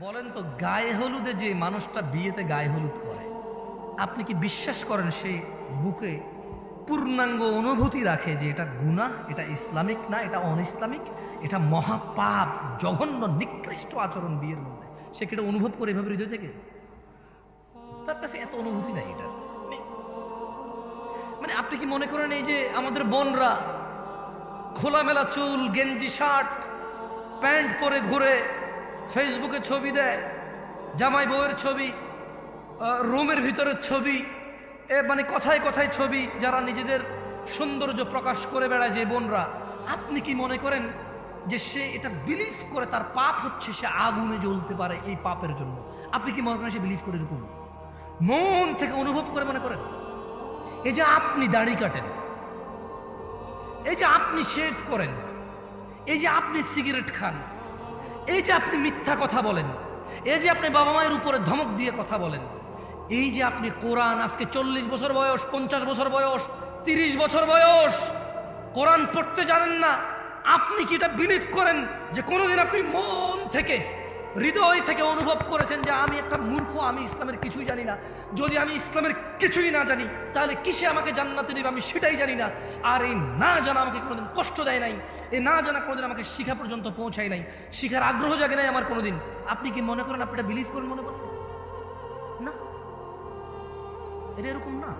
বলেন তো, গায়ে হলুদে যে মানুষটা বিয়েতে গায়ে হলুদ করে, আপনি কি বিশ্বাস করেন সে বুকে পূর্ণাঙ্গ অনুভূতি রাখে যে এটা গুনাহ, এটা ইসলামিক না, এটা অন ইসলামিক, এটা মহাপাপ, জঘন্য নিকৃষ্ট আচরণ বিয়ের মধ্যে? সে কি এটা অনুভব করে এভাবে হৃদয় থেকে? তার কাছে এত অনুভূতি নাই এটা। মানে আপনি কি মনে করেন এই যে আমাদের বোনরা খোলামেলা চুল, গেঞ্জি শার্ট প্যান্ট পরে ঘুরে, ফেসবুকে ছবি দেয়, জামাই বউয়ের ছবি, রুমের ভিতরের ছবি, মানে কথায় কথায় ছবি, যারা নিজেদের সৌন্দর্য প্রকাশ করে বেড়ায় যে বোনরা, আপনি কি মনে করেন যে সে এটা বিলিভ করে তার পাপ হচ্ছে, সে আগুনে জ্বলতে পারে এই পাপের জন্য? আপনি কি মনে করেন সে বিলিভ করে? এরকম মন থেকে অনুভব করে মনে করেন? এই যে আপনি দাড়ি কাটেন, এই যে আপনি শেভ করেন, এই যে আপনি সিগারেট খান, এই যে আপনি মিথ্যা কথা বলেন, এই যে আপনি বাবা মায়ের উপরে ধমক দিয়ে কথা বলেন, এই যে আপনি কোরআন আজকে 40 বছর বয়স, 50 বছর বয়স, 30 বছর বয়স কোরআন পড়তে জানেন না, আপনি কি এটা বিলিভ করেন যে কোনোদিন আপনি মন থেকে, হৃদয় থেকে অনুভব করেছেন যে আমি একটা মূর্খ, আমি ইসলামের কিছুই জানি না? যদি আমি ইসলামের কিছুই না জানি তাহলে কিসে আমাকে জান্নাতে দেবে আমি সেটাই জানি না। আর এই না জানা আমাকে কোনোদিন কষ্ট দেয় নাই, এই না জানা কোনোদিন আমাকে শিখা পর্যন্ত পৌঁছায় নাই, শিখার আগ্রহ জাগে নাই আমার কোনোদিন। আপনি কি মনে করেন আপনি এটা বিলিভ করেন? মনে করেন না, এটা এরকম না।